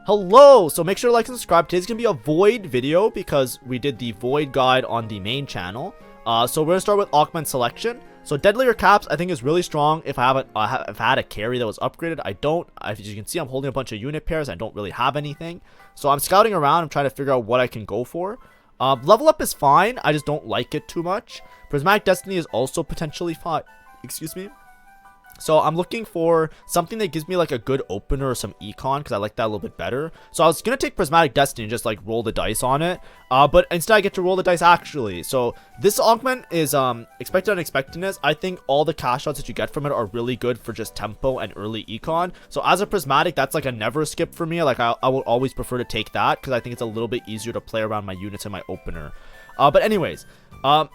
Hello! So make sure to like and subscribe. Today's gonna be a Void video because we did the Void guide on the main channel. So we're gonna start with augment selection. So Deadlier Caps I think is really strong if I had a carry that was upgraded. I don't. As you can see, I'm holding a bunch of unit pairs. I don't really have anything. So I'm scouting around. I'm trying to figure out what I can go for. Level up is fine. I just don't like it too much. Prismatic Destiny is also potentially fine. Excuse me. So I'm looking for something that gives me like a good opener or some econ because I like that a little bit better. So I was going to take Prismatic Destiny and just like roll the dice on it. But instead I get to roll the dice actually. So this augment is expected unexpectedness. I think all the cash outs that you get from it are really good for just tempo and early econ. So as a Prismatic, that's like a never skip for me. Like I will always prefer to take that because I think it's a little bit easier to play around my units and my opener. But anyways,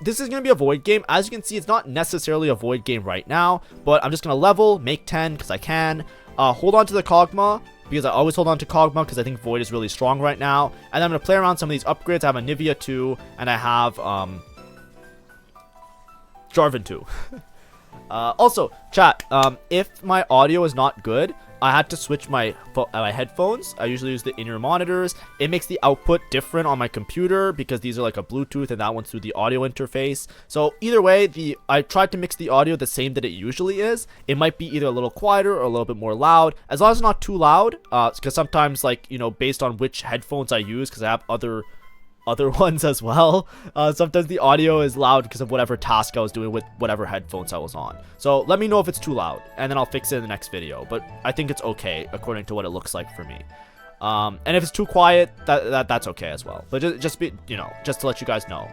this is going to be a Void game. As you can see, it's not necessarily a Void game right now, but I'm just going to level, make 10 because I can, hold on to the Kog'Maw because I always hold on to Kog'Maw because I think Void is really strong right now. And I'm going to play around some of these upgrades. I have a Nivea 2 and I have Jarvan 2. Also, chat, if my audio is not good, I had to switch my headphones. I usually use the in-ear monitors. It makes the output different on my computer because these are like a Bluetooth and that one's through the audio interface. So either way, I tried to mix the audio the same that it usually is. It might be either a little quieter or a little bit more loud, as long as it's not too loud. Because sometimes, like, you know, based on which headphones I use, because I have other ones as well, sometimes the audio is loud because of whatever task I was doing with whatever headphones I was on. So let me know if it's too loud and then I'll fix it in the next video, but I think it's okay according to what it looks like for me. And if it's too quiet, that's okay as well, but just be, you know, just to let you guys know.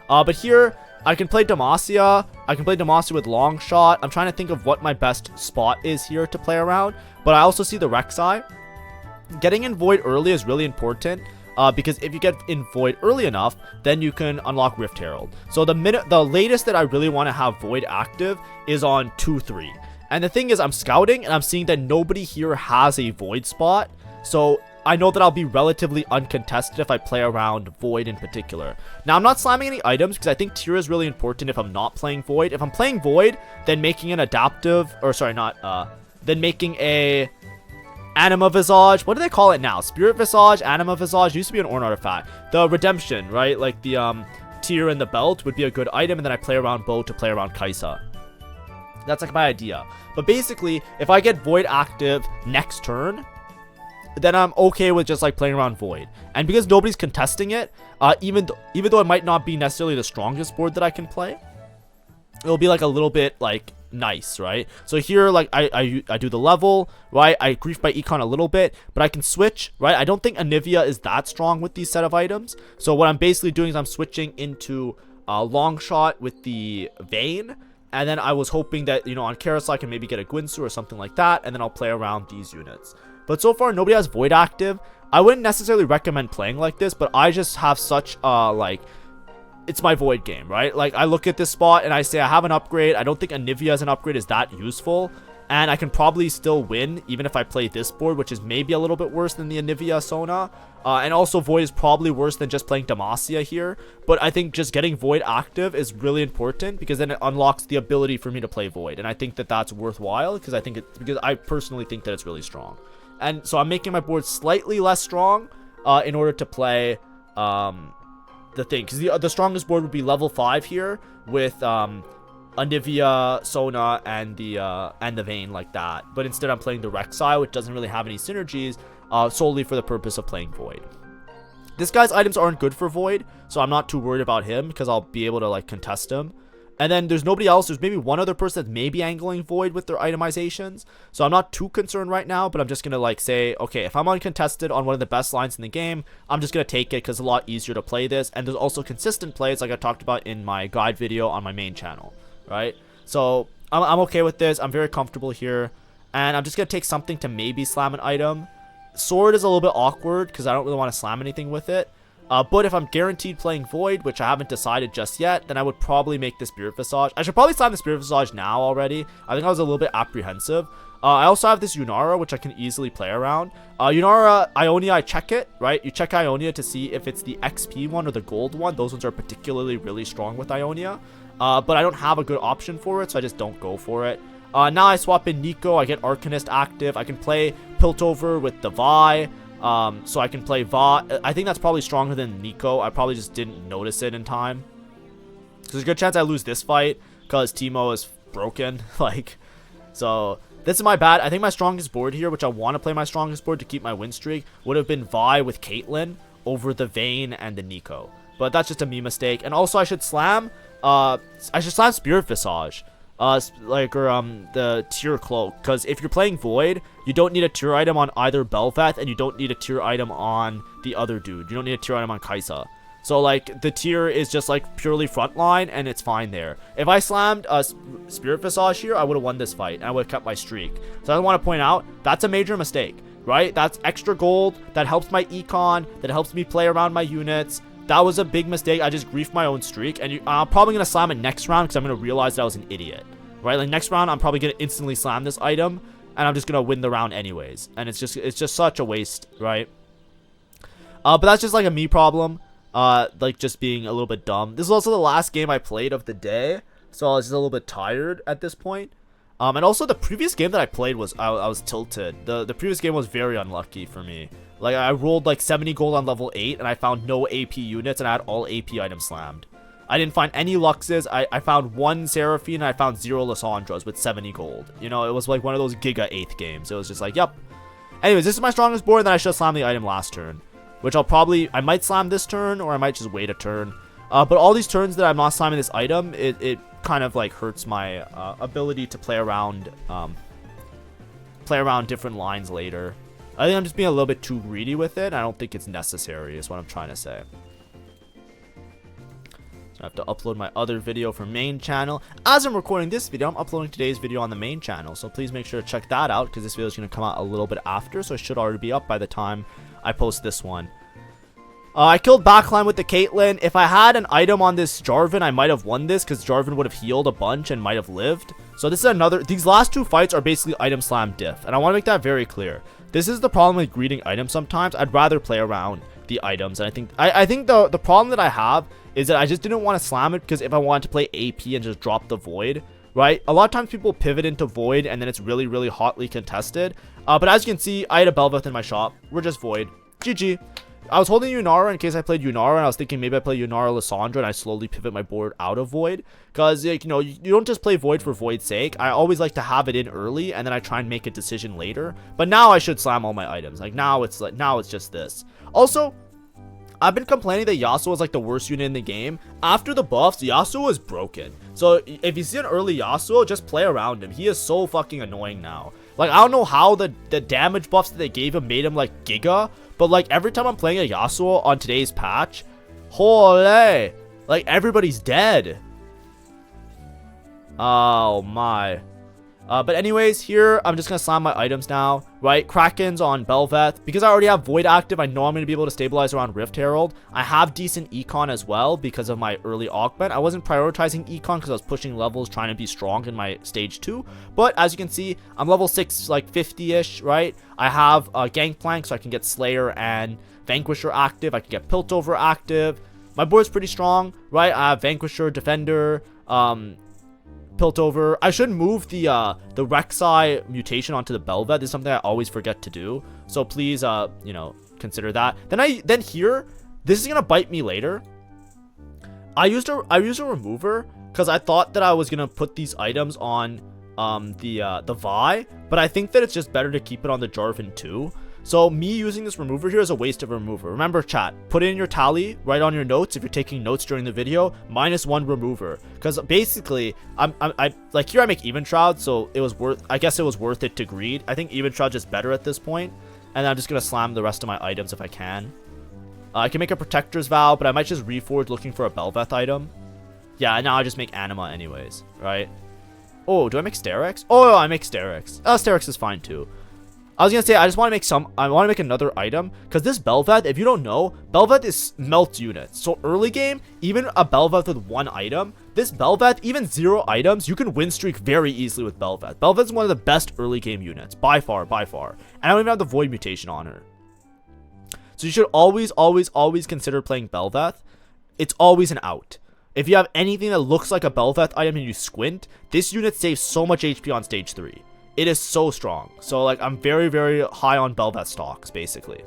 But here I can play Demacia. I can play Demacia with long shot. I'm trying to think of what my best spot is here to play around, but I also see the Rek'Sai. Getting in Void early is really important. Because if you get in Void early enough, then you can unlock Rift Herald. So the latest that I really want to have Void active is on 2-3. And the thing is, I'm scouting and I'm seeing that nobody here has a Void spot. So I know that I'll be relatively uncontested if I play around Void in particular. Now, I'm not slamming any items because I think tier is really important if I'm not playing Void. If I'm playing Void, then making an adaptive, or sorry, then making a Anima Visage, what do they call it now? Spirit Visage, Anima Visage, used to be an Ornn artifact. The Redemption, right? Like the tier and the belt would be a good item, and then I play around Bo to play around Kaisa. That's like my idea. But basically, if I get Void active next turn, then I'm okay with just like playing around Void. And because nobody's contesting it, even though it might not be necessarily the strongest board that I can play, it'll be like a little bit like nice, right? So here, like I do the level, right? I grief by econ a little bit, but I can switch, right? I don't think Anivia is that strong with these set of items. So what I'm basically doing is I'm switching into long shot with the Vayne, and then I was hoping that, you know, on Carousel I can maybe get a Gwynsu or something like that, and then I'll play around these units. But so far nobody has Void active. I wouldn't necessarily recommend playing like this, but I just have such like, it's my Void game, right? Like I look at this spot and I say I have an upgrade. I don't think Anivia as an upgrade is that useful, and I can probably still win even if I play this board, which is maybe a little bit worse than the Anivia Sona. And also Void is probably worse than just playing Demacia here, but I think just getting Void active is really important because then it unlocks the ability for me to play Void, and I think that that's worthwhile because I personally think that it's really strong. And so I'm making my board slightly less strong in order to play the thing, because the strongest board would be level 5 here with Anivia, Sona, and the Vayne like that. But instead I'm playing the Rek'Sai, which doesn't really have any synergies, solely for the purpose of playing Void. This guy's items aren't good for Void, so I'm not too worried about him because I'll be able to like contest him. And then there's nobody else. There's maybe one other person that's maybe angling Void with their itemizations. So I'm not too concerned right now, but I'm just going to like say, okay, if I'm uncontested on one of the best lines in the game, I'm just going to take it because it's a lot easier to play this. And there's also consistent plays like I talked about in my guide video on my main channel, right? So I'm okay with this. I'm very comfortable here. And I'm just going to take something to maybe slam an item. Sword is a little bit awkward because I don't really want to slam anything with it. But if I'm guaranteed playing Void, which I haven't decided just yet, then I would probably make the Spirit Visage. I should probably slam the Spirit Visage now already. I think I was a little bit apprehensive. I also have this Yunara, which I can easily play around. Yunara, Ionia, I check it, right? You check Ionia to see if it's the XP one or the gold one. Those ones are particularly really strong with Ionia. But I don't have a good option for it, so I just don't go for it. Now I swap in Nico, I get Arcanist active. I can play Piltover with the Vi. So I can play VOD. I think that's probably stronger than Nico. I probably just didn't notice it in time. So there's a good chance I lose this fight because Teemo is broken. Like, so this is my bad. I think my strongest board here, which I want to play my strongest board to keep my win streak, would have been Vi with Caitlyn over the Vayne and the Nico. But that's just a me mistake. And also I should slam Spirit Visage. The tier cloak, because if you're playing Void, you don't need a tier item on either Bel'Veth, and you don't need a tier item on the other dude. You don't need a tier item on Kai'Sa. So like the tier is just like purely frontline, and it's fine there. If I slammed Spirit Visage here, I would have won this fight, and I would have kept my streak. So I want to point out that's a major mistake, right? That's extra gold that helps my econ, that helps me play around my units. That was a big mistake. I just griefed my own streak, and I'm probably going to slam it next round because I'm going to realize that I was an idiot, right? Like next round, I'm probably going to instantly slam this item, and I'm just going to win the round anyways. And it's just such a waste, right? But that's just like a me problem, like just being a little bit dumb. This is also the last game I played of the day, so I was just a little bit tired at this point. And also the previous game that I played was, I was tilted. The previous game was very unlucky for me. Like, I rolled like 70 gold on level 8, and I found no AP units, and I had all AP items slammed. I didn't find any Luxes. I found one Seraphine, and I found 0 Lissandras with 70 gold. You know, it was like one of those Giga 8th games. It was just like, yep. Anyways, this is my strongest board, and then I should have slammed the item last turn. Which I might slam this turn, or I might just wait a turn. But all these turns that I'm not slamming this item, it kind of like hurts my ability to play around different lines later. I think I'm just being a little bit too greedy with it. I don't think it's necessary is what I'm trying to say. So I have to upload my other video for main channel. As I'm recording this video, I'm uploading today's video on the main channel. So please make sure to check that out because this video is going to come out a little bit after. So it should already be up by the time I post this one. I killed backline with the Caitlyn. If I had an item on this Jarvan, I might have won this because Jarvan would have healed a bunch and might have lived. So this is another... These last two fights are basically item slam diff. And I want to make that very clear. This is the problem with greeting items sometimes. I'd rather play around the items. And I think the problem that I have is that I just didn't want to slam it because if I wanted to play AP and just drop the Void, right? A lot of times people pivot into Void and then it's really, really hotly contested. But as you can see, I had a Bel'Veth in my shop. We're just Void. GG. I was holding Yunara in case I played Yunara, and I was thinking maybe I play Yunara Lissandra and I slowly pivot my board out of Void. Because, like, you know, you don't just play Void for Void's sake. I always like to have it in early, and then I try and make a decision later. But now I should slam all my items. Like, now it's just this. Also, I've been complaining that Yasuo is like the worst unit in the game. After the buffs, Yasuo is broken. So if you see an early Yasuo, just play around him. He is so fucking annoying now. Like, I don't know how the damage buffs that they gave him made him like Giga. But like every time I'm playing a Yasuo on today's patch, holy, like everybody's dead. Oh my. But anyways, here I'm just gonna slam my items now, right? Kraken's on Bel'Veth. Because I already have Void active, I know I'm gonna be able to stabilize around Rift Herald. I have decent econ as well because of my early augment. I wasn't prioritizing econ because I was pushing levels trying to be strong in my stage 2. But as you can see, I'm level 6, like 50-ish, right? I have Gangplank, so I can get Slayer and Vanquisher active. I can get Piltover active. My board's pretty strong, right? I have Vanquisher, Defender, Piltover. I should move the Rek'Sai mutation onto the Bel'Veth. This is something I always forget to do. So please, you know, consider that. Then here, this is gonna bite me later. I used a remover because I thought that I was gonna put these items on the Vi, but I think that it's just better to keep it on the Jarvan too. So me using this remover here is a waste of a remover. Remember, chat, put in your tally, write on your notes if you're taking notes during the video, -1 remover. Because basically, I like here I make Even Shroud, so I guess it was worth it to greed. I think Even Shroud is better at this point, and I'm just gonna slam the rest of my items if I can. I can make a Protector's Vow, but I might just reforge looking for a Bel'Veth item. Yeah, now I just make Anima anyways, right? Oh, do I make Sterex? Oh, I make Sterex. Sterex is fine too. I was gonna say, I want to make another item, because this Bel'Veth, if you don't know, Bel'Veth is melt units. So early game, even a Bel'Veth with 1 item, this Bel'Veth, even 0 items, you can win streak very easily with Bel'Veth. Bel'Veth is one of the best early game units, by far, by far. And I don't even have the Void mutation on her. So you should always, always, always consider playing Bel'Veth. It's always an out. If you have anything that looks like a Bel'Veth item and you squint, this unit saves so much HP on stage 3. It is so strong. So like I'm very, very high on Bel'Veth stocks, basically.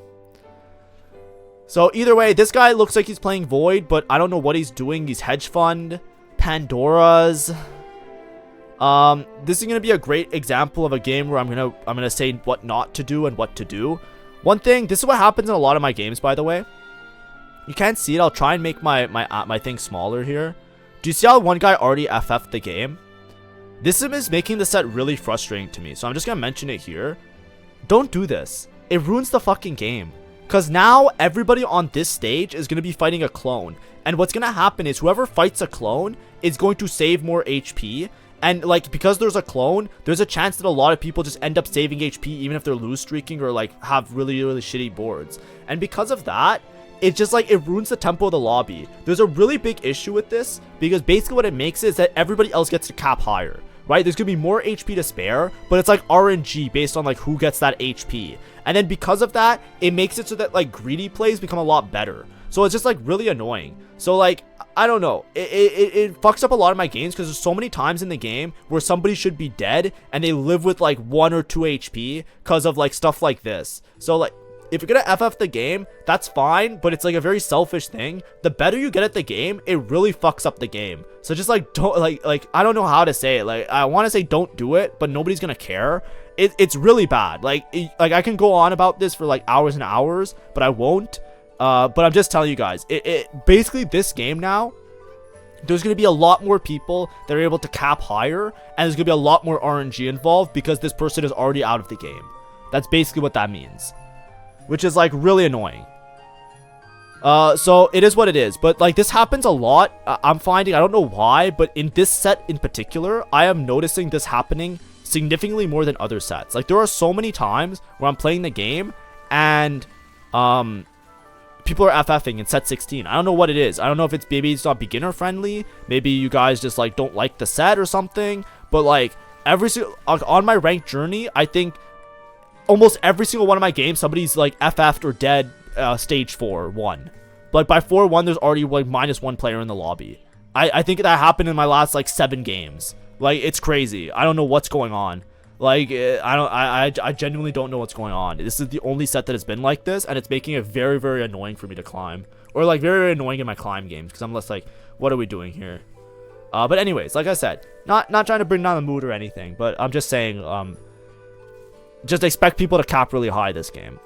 So either way, this guy looks like he's playing Void, but I don't know what he's doing. He's Hedge Fund, Pandora's. This is gonna be a great example of a game where I'm gonna say what not to do and what to do. One thing, this is what happens in a lot of my games, by the way. You can't see it. I'll try and make my thing smaller here. Do you see how one guy already FF'd the game? This is making the set really frustrating to me. So I'm just gonna mention it here. Don't do this. It ruins the fucking game. Because now everybody on this stage is going to be fighting a clone. And what's going to happen is whoever fights a clone is going to save more HP. And like, because there's a clone, there's a chance that a lot of people just end up saving HP even if they're lose streaking or like have really, really shitty boards. And because of that, it's just like, it ruins the tempo of the lobby. There's a really big issue with this because basically what it makes is that everybody else gets to cap higher. Right, there's gonna be more HP to spare, but it's like RNG based on like who gets that HP. And then because of that, it makes it so that like greedy plays become a lot better. So it's just like really annoying. So like, I don't know, it fucks up a lot of my games because there's so many times in the game where somebody should be dead and they live with like 1 or 2 HP because of like stuff like this. So like, if you're gonna FF the game, that's fine, but it's like a very selfish thing. The better you get at the game, it really fucks up the game. So just like, don't like I don't know how to say it. Like, I want to say don't do it, but nobody's gonna care. It's really bad. Like I can go on about this for like hours and hours, but I won't. But I'm just telling you guys, basically this game now, there's going to be a lot more people that are able to cap higher, and there's going to be a lot more RNG involved because this person is already out of the game. That's basically what that means. Which is like really annoying. So it is what it is. But like this happens a lot. I'm finding, I don't know why, but in this set in particular, I am noticing this happening significantly more than other sets. Like there are so many times where I'm playing the game and people are FFing in set 16. I don't know what it is. I don't know if it's maybe it's not beginner friendly. Maybe you guys just like don't like the set or something. But like every single on my ranked journey, I think almost every single one of my games, somebody's like FF'd or dead stage 4-1. But by 4-1, there's already like -1 player in the lobby. I think that happened in my last like 7 games. Like it's crazy. I don't know what's going on. Like I genuinely don't know what's going on. This is the only set that has been like this, and it's making it very, very annoying for me to climb, or like very, very annoying in my climb games because I'm less like, what are we doing here? But anyways, like I said, not trying to bring down the mood or anything, but I'm just saying just expect people to cap really high this game.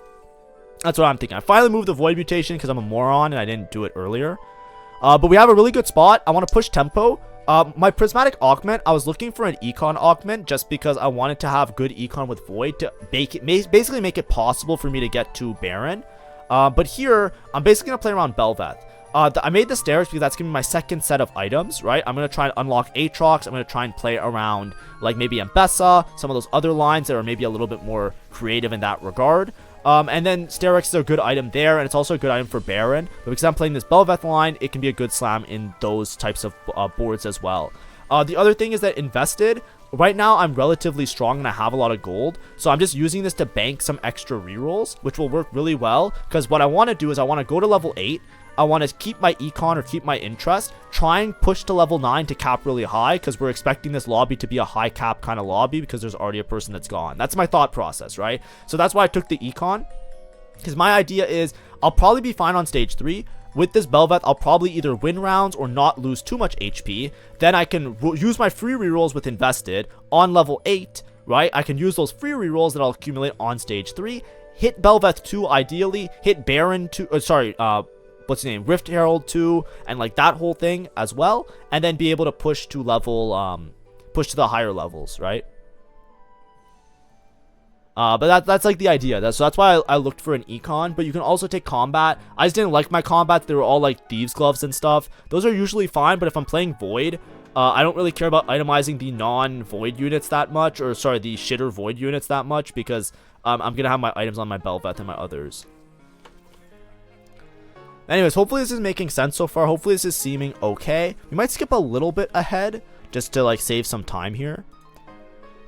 That's what I'm thinking. I finally moved the Void mutation because I'm a moron and I didn't do it earlier. But we have a really good spot. I want to push tempo. My prismatic augment, I was looking for an econ augment just because I wanted to have good econ with Void to basically make it possible for me to get to Baron. But here, I'm basically going to play around Bel'Veth. I made the stairs because that's going to be my second set of items, right? I'm going to try and unlock Aatrox. I'm going to try and play around like maybe Mbessa, some of those other lines that are maybe a little bit more creative in that regard. And then Sterex is a good item there, and it's also a good item for Baron. But because I'm playing this Bel'Veth line, it can be a good slam in those types of boards as well. The other thing is that invested, right now I'm relatively strong and I have a lot of gold. So I'm just using this to bank some extra rerolls, which will work really well. Because what I want to do is I want to go to level 8. I want to keep my econ or keep my interest, try and push to level 9 to cap really high because we're expecting this lobby to be a high cap kind of lobby because there's already a person that's gone. That's my thought process, right? So that's why I took the econ, because my idea is I'll probably be fine on stage 3. With this Bel'Veth, I'll probably either win rounds or not lose too much HP. Then I can use my free rerolls with invested on level 8, right? I can use those free rerolls that I'll accumulate on stage 3, hit Bel'Veth 2 ideally, hit Baron 2, what's his name, Rift Herald 2, and like that whole thing as well, and then be able to push to level push to the higher levels, right? But that's like the idea. So that's why I looked for an econ. But you can also take combat. I just didn't like my combat. They were all like thieves gloves and stuff. Those are usually fine, but if I'm playing Void, I don't really care about itemizing the non-Void units that much, or sorry, the shitter Void units that much, because I'm gonna have my items on my Bel'Veth and my others. Anyways, hopefully this is making sense so far. Hopefully this is seeming okay. We might skip a little bit ahead just to like save some time here.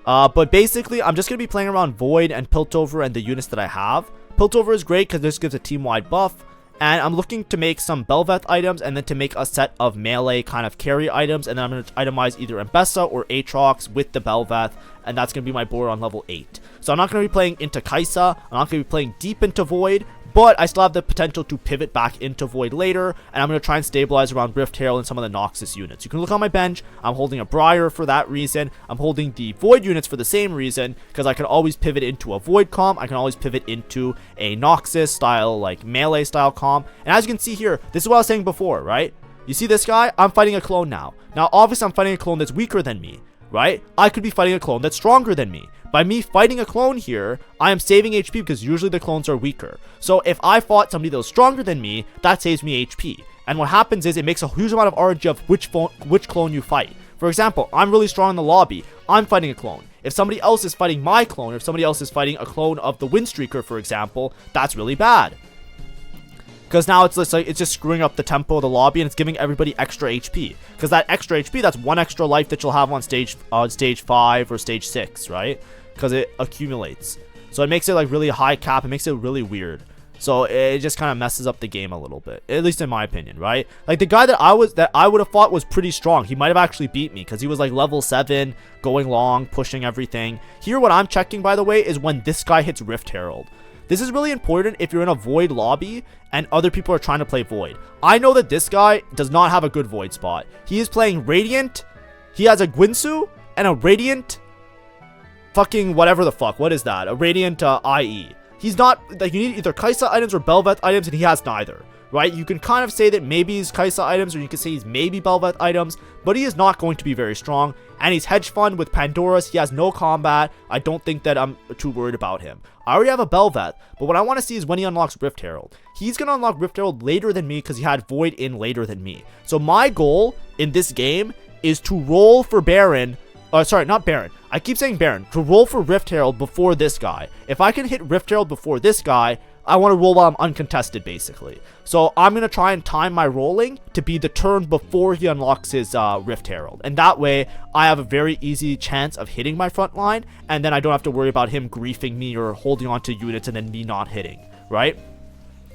But basically, I'm just going to be playing around Void and Piltover and the units that I have. Piltover is great because this gives a team-wide buff. And I'm looking to make some Bel'Veth items and then to make a set of melee kind of carry items. And then I'm going to itemize either Mbessa or Aatrox with the Bel'Veth. And that's going to be my board on level 8. So I'm not going to be playing into Kaisa. I'm not going to be playing deep into Void. but I still have the potential to pivot back into Void later, and I'm going to try and stabilize around Rift Herald and some of the Noxus units. You can look on my bench. I'm holding a Briar for that reason. I'm holding the Void units for the same reason, because I can always pivot into a Void comp. I can always pivot into a Noxus style, like melee style comp. And as you can see here, this is what I was saying before, right? You see this guy? I'm fighting a clone now. Now, obviously, I'm fighting a clone that's weaker than me, right? I could be fighting a clone that's stronger than me. By me fighting a clone here, I am saving HP because usually the clones are weaker. So if I fought somebody that was stronger than me, that saves me HP. And what happens is it makes a huge amount of RNG of which clone you fight. For example, I'm really strong in the lobby. I'm fighting a clone. If somebody else is fighting my clone, or if somebody else is fighting a clone of the Windstreaker, for example, that's really bad. Because now it's just screwing up the tempo of the lobby, and it's giving everybody extra HP. Because that extra HP, that's one extra life that you'll have on stage 5 or stage 6, right? Because it accumulates. So it makes it like really high cap. It makes it really weird. So it just kind of messes up the game a little bit, at least in my opinion, right? Like the guy that I would have fought was pretty strong. He might have actually beat me because he was like level 7, going long, pushing everything. Here, what I'm checking, by the way, is when this guy hits Rift Herald. This is really important if you're in a Void lobby and other people are trying to play Void. I know that this guy does not have a good Void spot. He is playing Radiant. He has a Gwinsu and a Radiant fucking whatever the fuck. What is that? A Radiant IE. He's not, like, you need either Kaisa items or Belveth items, and he has neither, right? You can kind of say that maybe he's Kaisa items, or you can say he's maybe Belveth items, but he is not going to be very strong. And he's hedge fund with Pandora's. He has no combat. I don't think that I'm too worried about him. I already have a Belveth, but what I want to see is when he unlocks Rift Herald. He's going to unlock Rift Herald later than me because he had Void in later than me. So my goal in this game is to roll for Baron. Sorry, not Baron. I keep saying Baron. To roll for Rift Herald before this guy. If I can hit Rift Herald before this guy, I want to roll while I'm uncontested, basically. So I'm going to try and time my rolling to be the turn before he unlocks his Rift Herald. And that way, I have a very easy chance of hitting my front line, and then I don't have to worry about him griefing me or holding on to units and then me not hitting, right?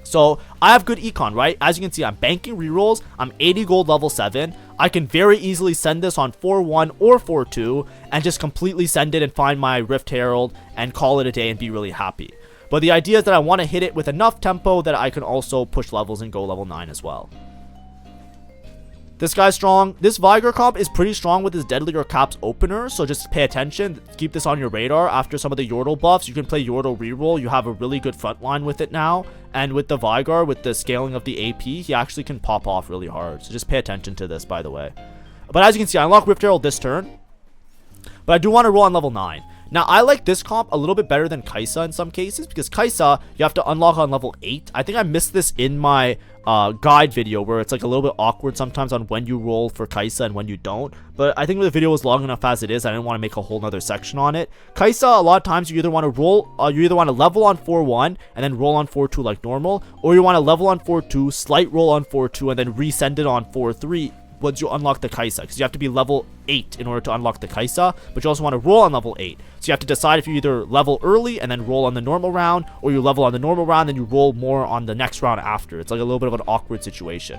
So I have good econ, right? As you can see, I'm banking rerolls. I'm 80 gold level 7. I can very easily send this on 4-1 or 4-2 and just completely send it and find my Rift Herald and call it a day and be really happy. But the idea is that I want to hit it with enough tempo that I can also push levels and go level 9 as well. This guy's strong. This Vigor comp is pretty strong with his Deadly or Caps opener, so just pay attention. Keep this on your radar. After some of the Yordle buffs, you can play Yordle reroll. You have a really good front line with it now. And with the Vigor, with the scaling of the AP, he actually can pop off really hard. So just pay attention to this, by the way. But as you can see, I unlock Rift Herald this turn. But I do want to roll on level 9. Now, I like this comp a little bit better than Kaisa in some cases, because Kaisa, you have to unlock on level 8. I think I missed this in my guide video, where it's like a little bit awkward sometimes on when you roll for Kaisa and when you don't. But I think the video was long enough as it is. I didn't want to make a whole nother section on it. Kaisa, a lot of times you either want to roll, you either want to level on 4-1 and then roll on 4-2 like normal, or you want to level on 4-2, slight roll on 4-2, and then resend it on 4-3. Once you unlock the Kaisa, because you have to be level 8 in order to unlock the Kaisa, but you also want to roll on level 8. So you have to decide if you either level early and then roll on the normal round, or you level on the normal round and you roll more on the next round after. It's like a little bit of an awkward situation.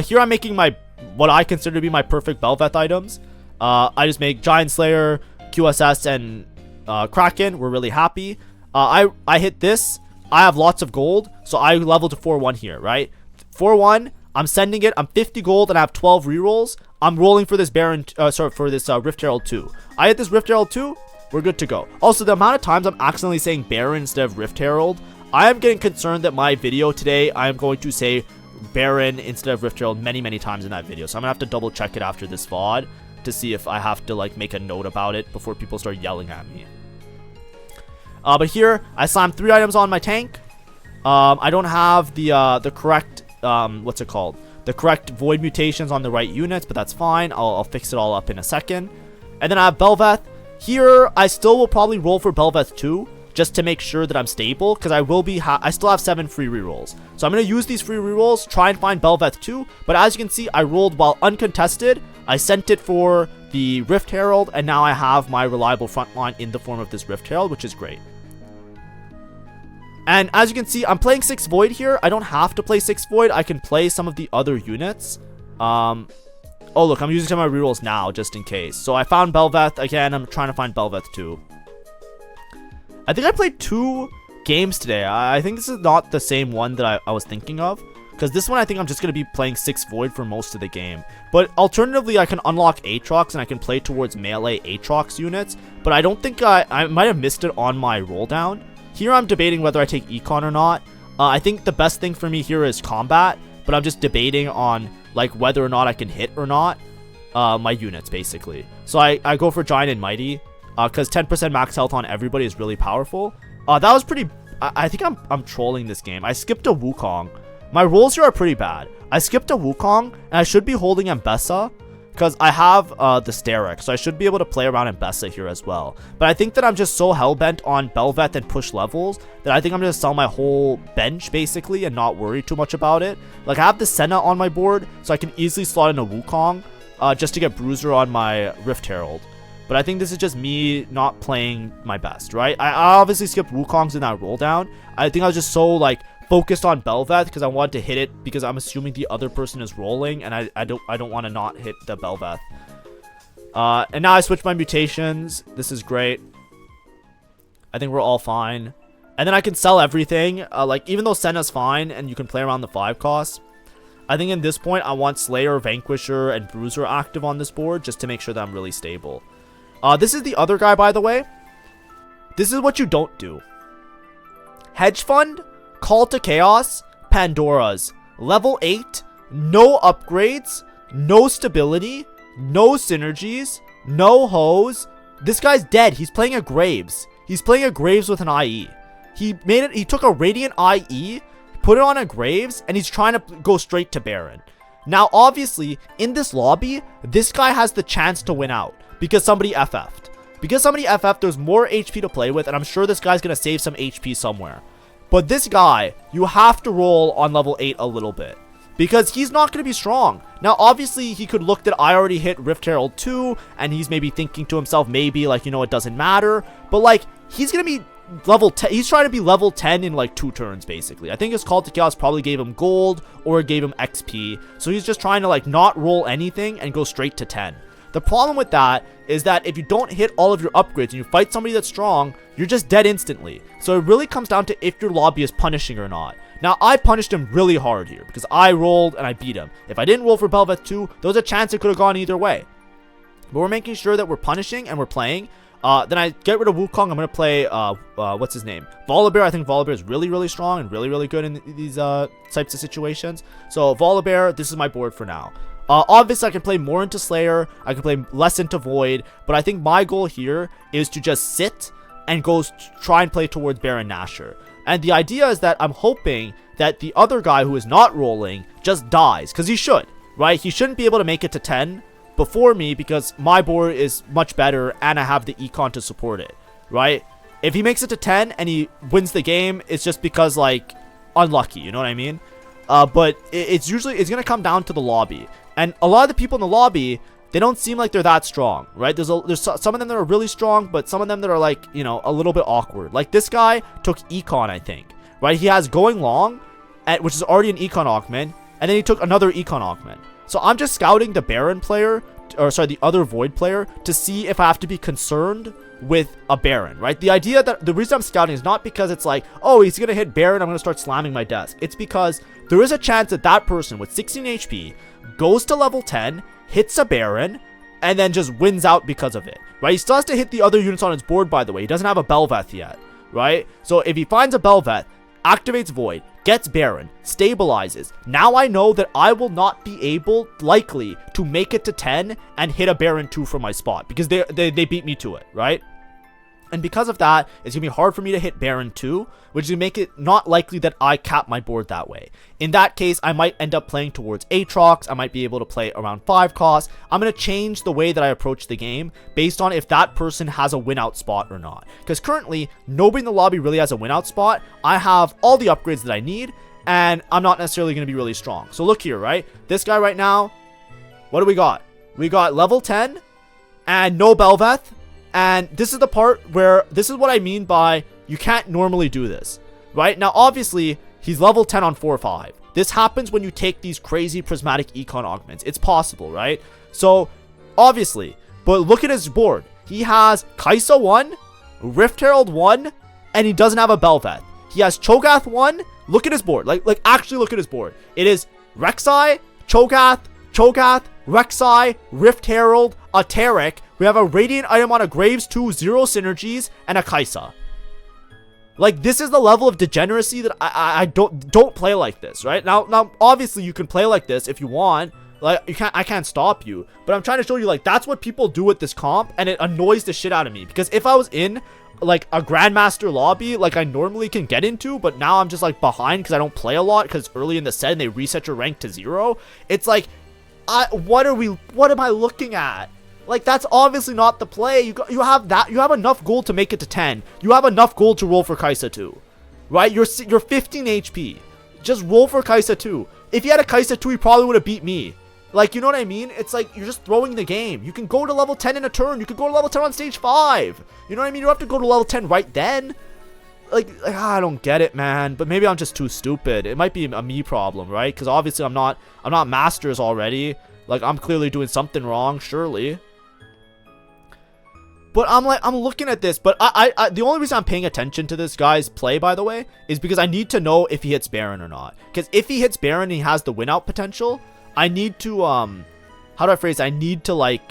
Here I'm making my, what I consider to be my perfect Belveth items. I just make Giant Slayer, QSS, and Kraken. We're really happy. I hit this. I have lots of gold, so I level to 4-1 here, right? 4-1. I'm sending it. I'm 50 gold and I have 12 rerolls. I'm rolling for this Baron, for this Rift Herald 2. I hit this Rift Herald 2. We're good to go. Also, the amount of times I'm accidentally saying Baron instead of Rift Herald, I am getting concerned that my video today, I am going to say Baron instead of Rift Herald many, many times in that video. So I'm gonna have to double check it after this VOD to see if I have to like make a note about it before people start yelling at me. But here I slammed 3 items on my tank. I don't have the correct what's it called, the correct void mutations on the right units, but that's fine. I'll fix it all up in a second. And then I have Belveth here. I still will probably roll for Belveth 2 just to make sure that I'm stable, because I still have 7 free rerolls, so I'm going to use these free rerolls, try and find Belveth 2. But as you can see, I rolled while uncontested. I sent it for the Rift Herald, and now I have my reliable front line in the form of this Rift Herald, which is great. And as you can see, I'm playing 6 Void here. I don't have to play 6 Void. I can play some of the other units. Oh, look, I'm using some of my rerolls now, just in case. So I found Belveth. Again, I'm trying to find Belveth too. I think I played 2 games today. I think this is not the same one that I was thinking of. Because this one, I think I'm just going to be playing 6 Void for most of the game. But alternatively, I can unlock Aatrox and I can play towards melee Aatrox units. But I don't think I might have missed it on my roll down. Here, I'm debating whether I take Econ or not. I think the best thing for me here is combat. But I'm just debating on like whether or not I can hit or not my units, basically. So I go for Giant and Mighty. Because 10% max health on everybody is really powerful. That was pretty... I think I'm trolling this game. I skipped a Wukong. My rolls here are pretty bad. I skipped a Wukong, and I should be holding Mbessa, because I have the Sterak, so I should be able to play around Mbessa here as well. But I think that I'm just so hellbent on Bel'Veth and push levels, that I think I'm going to sell my whole bench, basically, and not worry too much about it. Like, I have the Senna on my board, so I can easily slot in a Wukong, just to get Bruiser on my Rift Herald. But I think this is just me not playing my best, right? I obviously skipped Wukongs in that roll down. I think I was just so, like, focused on Bel'Veth because I wanted to hit it because I'm assuming the other person is rolling, and I don't want to not hit the Bel'Veth. And now I switch my mutations. This is great. I think we're all fine. And then I can sell everything. Like, even though Senna's fine and you can play around the 5 costs, I think in this point I want Slayer, Vanquisher, and Bruiser active on this board just to make sure that I'm really stable. This is the other guy, by the way. This is what you don't do. Hedge Fund, Call to Chaos, Pandora's. Level 8, no upgrades, no stability, no synergies, no hose. This guy's dead. He's playing a Graves. He's playing a Graves with an IE. He took a Radiant IE, put it on a Graves, and he's trying to go straight to Baron. Now, obviously, in this lobby, this guy has the chance to win out because somebody FF'd. Because somebody FF'd, there's more HP to play with, and I'm sure this guy's going to save some HP somewhere. But this guy, you have to roll on level 8 a little bit. Because he's not going to be strong. Now, obviously, he could look that I already hit Rift Herald 2. And he's maybe thinking to himself, maybe, like, you know, it doesn't matter. But, like, he's going to be level 10. He's trying to be level 10 in, like, 2 turns, basically. I think his Call to Chaos probably gave him gold or it gave him XP. So he's just trying to, like, not roll anything and go straight to 10. The problem with that is that if you don't hit all of your upgrades and you fight somebody that's strong, you're just dead instantly. So it really comes down to if your lobby is punishing or not. Now, I punished him really hard here because I rolled and I beat him. If I didn't roll for Bel'Veth 2, there was a chance it could have gone either way. But we're making sure that we're punishing and we're playing. Then I get rid of Wukong. I'm going to play, what's his name? Volibear. I think Volibear is really, really strong and really, really good in these types of situations. So Volibear, this is my board for now. Obviously, I can play more into Slayer. I can play less into Void. But I think my goal here is to just sit and go try and play towards Baron Nashor. And the idea is that I'm hoping that the other guy who is not rolling just dies. Because he should, right? He shouldn't be able to make it to 10 before me because my board is much better and I have the econ to support it, right? If he makes it to 10 and he wins the game, it's just because, like, unlucky, you know what I mean? But it's going to come down to the lobby. And a lot of the people in the lobby, they don't seem like they're that strong, right? There's some of them that are really strong, but some of them that are, like, you know, a little bit awkward. Like, this guy took Econ, I think, right? He has Going Long, which is already an Econ augment, and then he took another Econ augment. So I'm just scouting the Baron player, or sorry, the other Void player, to see if I have to be concerned with a Baron, right? The reason I'm scouting is not because it's like, oh, he's going to hit Baron, I'm going to start slamming my desk. It's because there is a chance that that person with 16 HP goes to level 10, hits a Baron, and then just wins out because of it, right? He still has to hit the other units on his board, by the way. He doesn't have a Bel'Veth yet, right? So if he finds a Bel'Veth, activates Void, gets Baron, stabilizes, now I know that I will not be likely to make it to 10 and hit a Baron 2 from my spot because they beat me to it, right? And because of that, it's going to be hard for me to hit Baron 2, which is going to make it not likely that I cap my board that way. In that case, I might end up playing towards Aatrox. I might be able to play around 5 costs. I'm going to change the way that I approach the game based on if that person has a win out spot or not. Because currently, nobody in the lobby really has a win out spot. I have all the upgrades that I need, and I'm not necessarily going to be really strong. So look here, right? This guy right now, what do we got? We got level 10 and no Bel'Veth. And this is the part where, this is what I mean by you can't normally do this, right? Now, obviously, he's level 10 on 4-5. This happens when you take these crazy prismatic econ augments. It's possible, right? So, obviously, but look at his board. He has Kai'Sa 1, Rift Herald 1, and he doesn't have a Bel'Veth. He has Cho'Gath 1. Look at his board. Like actually look at his board. It is Rek'Sai, Cho'Gath, Rek'Sai, Rift Herald, a Taric. We have a Radiant item on a Graves 2, 0 synergies, and a Kai'Sa. Like, this is the level of degeneracy that I don't play like this, right? Now, obviously, you can play like this if you want. Like, I can't stop you. But I'm trying to show you, like, that's what people do with this comp, and it annoys the shit out of me. Because if I was in, like, a Grandmaster lobby, like I normally can get into, but now I'm just, like, behind because I don't play a lot because it's early in the set and they reset your rank to 0. It's like, what am I looking at? Like, that's obviously not the play. You have enough gold to make it to 10. You have enough gold to roll for Kai'Sa 2. Right? You're 15 HP. Just roll for Kai'Sa 2. If you had a Kai'Sa 2, he probably would have beat me. Like, you know what I mean? It's like, you're just throwing the game. You can go to level 10 in a turn. You could go to level 10 on stage 5. You know what I mean? You don't have to go to level 10 right then. Like, I don't get it, man. But maybe I'm just too stupid. It might be a me problem, right? Because obviously I'm not masters already. Like, I'm clearly doing something wrong, surely. But I'm looking at this, but the only reason I'm paying attention to this guy's play, by the way, is because I need to know if he hits Baron or not. Because if he hits Baron and he has the win out potential, I need to, how do I phrase it? I need to, like,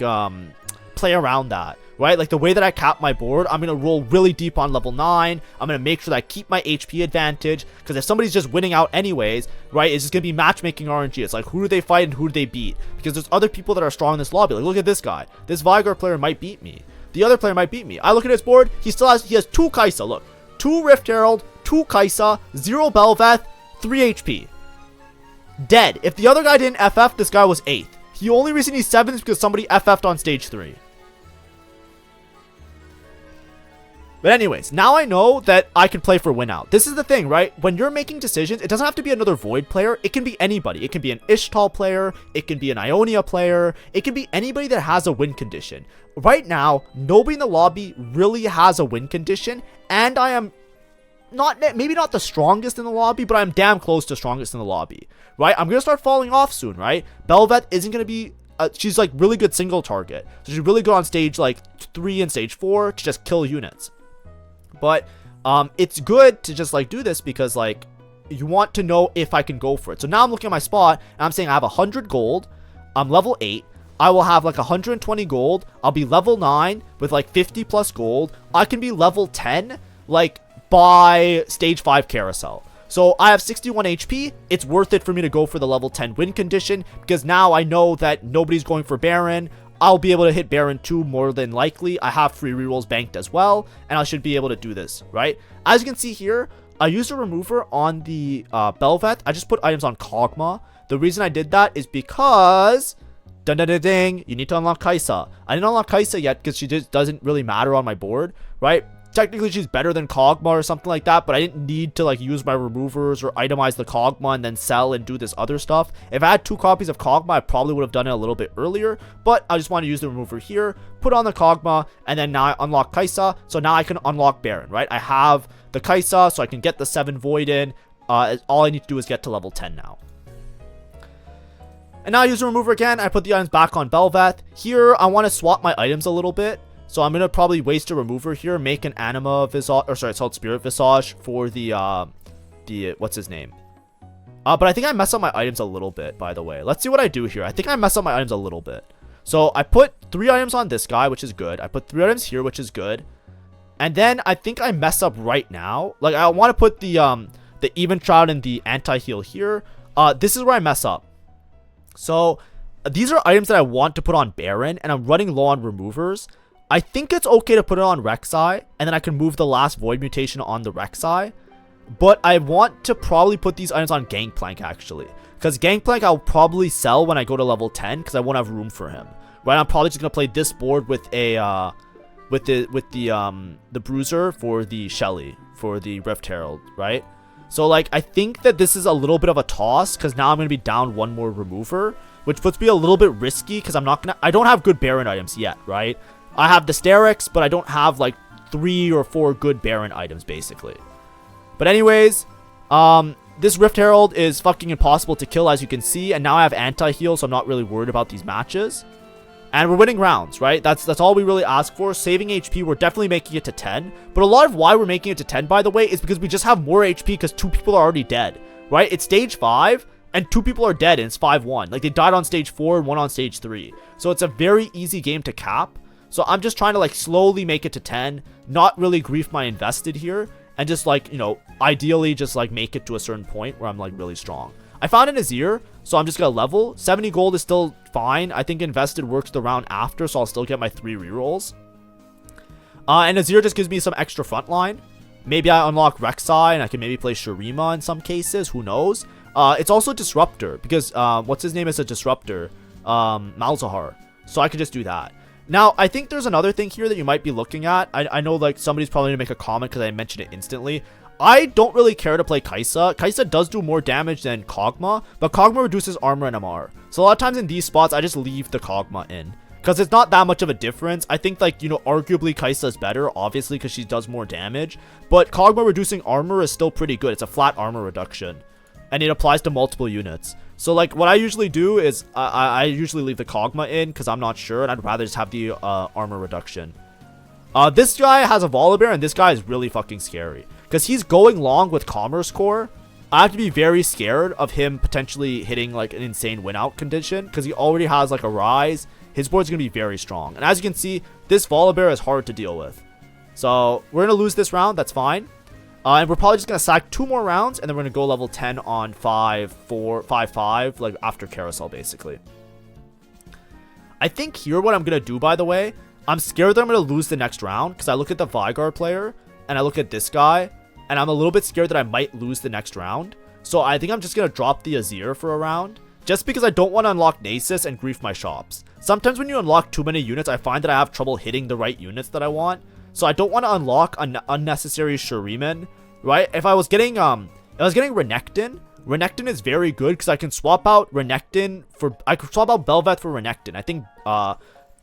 play around that, right? Like, the way that I cap my board, I'm going to roll really deep on level 9. I'm going to make sure that I keep my HP advantage, because if somebody's just winning out anyways, right, it's just going to be matchmaking RNG. It's like, who do they fight and who do they beat? Because there's other people that are strong in this lobby. Like, look at this guy. This Veigar player might beat me. The other player might beat me. I look at his board. He has 2 Kai'Sa. Look, 2 Rift Herald, 2 Kai'Sa, 0 Bel'Veth, 3 HP. Dead. If the other guy didn't FF, this guy was 8th. The only reason he's 7th is because somebody FF'd on stage 3. But anyways, now I know that I can play for win out. This is the thing, right? When you're making decisions, it doesn't have to be another Void player. It can be anybody. It can be an Ishtal player. It can be an Ionia player. It can be anybody that has a win condition. Right now, nobody in the lobby really has a win condition. And I am maybe not the strongest in the lobby, but I'm damn close to strongest in the lobby, right? I'm going to start falling off soon, right? Bel'Veth isn't going to be... she's like really good single target. So she's really good on stage like 3 and stage 4 to just kill units. But it's good to just like do this because like you want to know if I can go for it. So now I'm looking at my spot and I'm saying I have 100 gold. I'm level 8. I will have like 120 gold. I'll be level 9 with like 50 plus gold. I can be level 10 like by stage 5 carousel. So I have 61 HP. It's worth it for me to go for the level 10 win condition because now I know that nobody's going for Baron. I'll be able to hit Baron 2 more than likely. I have free rerolls banked as well, and I should be able to do this, right? As you can see here, I used a remover on the Bel'Veth. I just put items on Kog'Maw. The reason I did that is because... dun dun dun ding, you need to unlock Kai'Sa. I didn't unlock Kai'Sa yet because she just doesn't really matter on my board, right? Technically, she's better than Kog'Maw or something like that, but I didn't need to like use my removers or itemize the Kog'Maw and then sell and do this other stuff. If I had 2 copies of Kog'Maw, I probably would have done it a little bit earlier, but I just want to use the remover here, put on the Kog'Maw, and then now I unlock Kai'Sa, so now I can unlock Baron, right? I have the Kai'Sa, so I can get the 7 Void in. All I need to do is get to level 10 now. And now I use the remover again. I put the items back on Bel'Veth. Here, I want to swap my items a little bit. So I'm going to probably waste a remover here, make an Anima Visage, or sorry, it's called Spirit Visage for the what's his name? But I think I mess up my items a little bit, by the way. Let's see what I do here. I think I mess up my items a little bit. So I put 3 items on this guy, which is good. I put 3 items here, which is good. And then I think I mess up right now. Like, I want to put the Even Shroud and the Anti-Heal here. This is where I mess up. So these are items that I want to put on Baron, and I'm running low on removers. I think it's okay to put it on Rek'Sai, and then I can move the last Void mutation on the Rek'Sai. But I want to probably put these items on Gangplank, actually. Because Gangplank I'll probably sell when I go to level 10, because I won't have room for him. Right, I'm probably just going to play this board with a, with the Bruiser for the Shelly, for the Rift Herald, right? So, like, I think that this is a little bit of a toss, because now I'm going to be down 1 more remover, which puts me a little bit risky, because I don't have good Baron items yet, right? I have the Sterix, but I don't have like 3 or 4 good Baron items, basically. But anyways, this Rift Herald is fucking impossible to kill, as you can see. And now I have anti-heal, so I'm not really worried about these matches. And we're winning rounds, right? That's all we really ask for. Saving HP, we're definitely making it to 10. But a lot of why we're making it to 10, by the way, is because we just have more HP because 2 people are already dead, right? It's stage 5, and 2 people are dead, and it's 5-1. Like, they died on stage 4 and 1 on stage 3. So it's a very easy game to cap. So I'm just trying to, like, slowly make it to 10, not really grief my invested here, and just, like, you know, ideally just, like, make it to a certain point where I'm, like, really strong. I found an Azir, so I'm just gonna level. 70 gold is still fine. I think invested works the round after, so I'll still get my 3 rerolls. And Azir just gives me some extra frontline. Maybe I unlock Rek'Sai, and I can maybe play Shurima in some cases. Who knows? It's also Disruptor, because what's his name is a Disruptor? Malzahar. So I could just do that. Now, I think there's another thing here that you might be looking at. I know, like, somebody's probably going to make a comment because I mentioned it instantly. I don't really care to play Kai'Sa. Kai'Sa does do more damage than Kog'Maw, but Kog'Maw reduces armor and MR. So a lot of times in these spots, I just leave the Kog'Maw in, because it's not that much of a difference. I think, like, you know, arguably Kai'Sa is better, obviously, because she does more damage. But Kog'Maw reducing armor is still pretty good. It's a flat armor reduction, and it applies to multiple units. So, like, what I usually do is I usually leave the Kog'Maw in because I'm not sure, and I'd rather just have the armor reduction. This guy has a Volibear, and this guy is really fucking scary, because he's going long with Commerce Core. I have to be very scared of him potentially hitting, like, an insane win-out condition, because he already has, like, a Rise. His board's going to be very strong. And as you can see, this Volibear is hard to deal with. So, we're going to lose this round. That's fine. And we're probably just going to sack 2 more rounds, and then we're going to go level 10 on 5-4, 5-5, like, after Carousel, basically. I think here what I'm going to do, by the way, I'm scared that I'm going to lose the next round, because I look at the Veigar player, and I look at this guy, and I'm a little bit scared that I might lose the next round. So I think I'm just going to drop the Azir for a round, just because I don't want to unlock Nasus and grief my shops. Sometimes when you unlock too many units, I find that I have trouble hitting the right units that I want. So I don't want to unlock an unnecessary Shuriman, right? If I was getting Renekton, Renekton is very good because I can swap out Renekton for, I could swap out Bel'Veth for Renekton. I think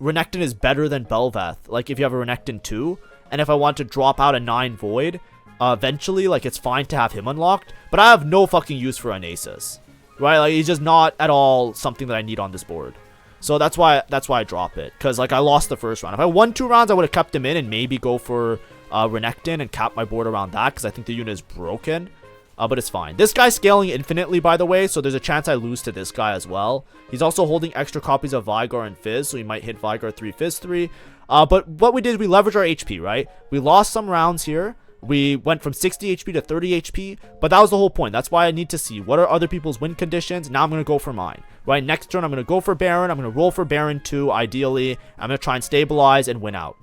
Renekton is better than Bel'Veth, like if you have a Renekton 2. And if I want to drop out a 9 Void, eventually, like, it's fine to have him unlocked. But I have no fucking use for a Nasus, right? Like, he's just not at all something that I need on this board. So that's why I drop it, because, like, I lost the first round. If I won 2 rounds, I would have kept him in and maybe go for Renekton and cap my board around that, because I think the unit is broken. But it's fine. This guy's scaling infinitely, by the way, so there's a chance I lose to this guy as well. He's also holding extra copies of Veigar and Fizz, so he might hit Veigar 3, Fizz 3. But what we did is we leveraged our HP, right? We lost some rounds here. We went from 60 HP to 30 HP, but that was the whole point. That's why I need to see what are other people's win conditions. Now I'm going to go for mine, right? Next turn, I'm going to go for Baron. I'm going to roll for Baron 2, ideally. I'm going to try and stabilize and win out.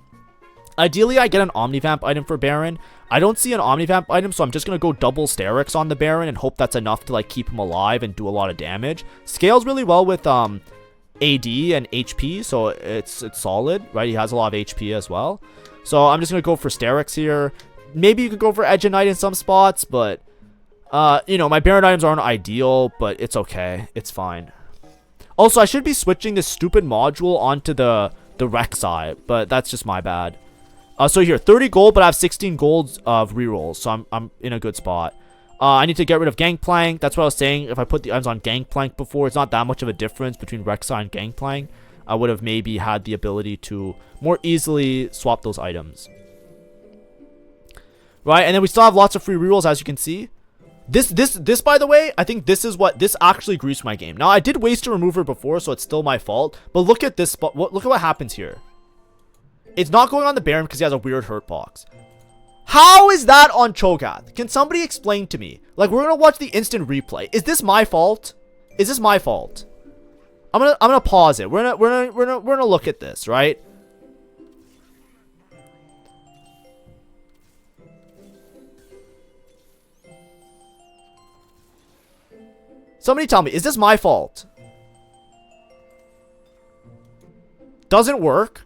Ideally, I get an Omnivamp item for Baron. I don't see an Omnivamp item, so I'm just going to go double Sterix on the Baron and hope that's enough to, like, keep him alive and do a lot of damage. Scales really well with AD and HP, so it's solid, right? He has a lot of HP as well. So I'm just going to go for Sterix here. Maybe you could go for Edge and Knight in some spots, but, you know, my Baron items aren't ideal, but it's okay. It's fine. Also, I should be switching this stupid module onto the Rek'Sai, but that's just my bad. So here, 30 gold, but I have 16 golds of rerolls, so I'm in a good spot. I need to get rid of Gangplank. That's what I was saying. If I put the items on Gangplank before, it's not that much of a difference between Rek'Sai and Gangplank. I would have maybe had the ability to more easily swap those items. Right, and then we still have lots of free rerolls, as you can see. This, by the way, I think this actually greased my game. Now, I did waste a remover before, so it's still my fault. But look at this spot. Look at what happens here. It's not going on the Baron because he has a weird hurt box. How is that on Cho'Gath? Can somebody explain to me? Like, we're gonna watch the instant replay. Is this my fault? Is this my fault? I'm gonna pause it. We're gonna look at this, right? Somebody tell me, is this my fault? Doesn't work.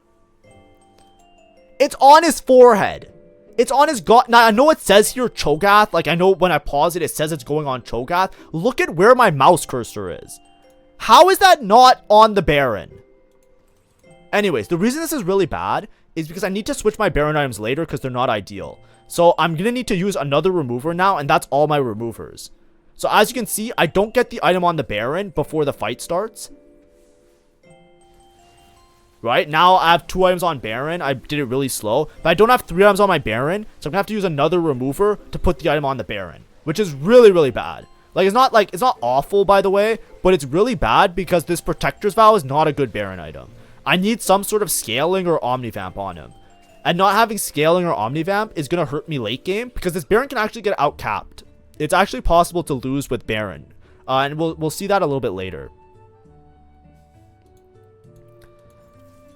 It's on his forehead. It's on his gut. Now, I know it says here Cho'Gath. Like, I know when I pause it, it says it's going on Cho'Gath. Look at where my mouse cursor is. How is that not on the Baron? Anyways, the reason this is really bad is because I need to switch my Baron items later because they're not ideal. So, I'm going to need to use another remover now, and that's all my removers. So, as you can see, I don't get the item on the Baron before the fight starts. right? Now I have 2 items on Baron. I did it really slow, but I don't have 3 items on my Baron, so I'm gonna have to use another remover to put the item on the Baron, which is really, really bad. Like, it's not awful, by the way, but it's really bad because this Protector's Vow is not a good Baron item. I need some sort of scaling or Omnivamp on him. And not having scaling or Omnivamp is going to hurt me late game because this Baron can actually get outcapped. It's actually possible to lose with Baron. And we'll see that a little bit later.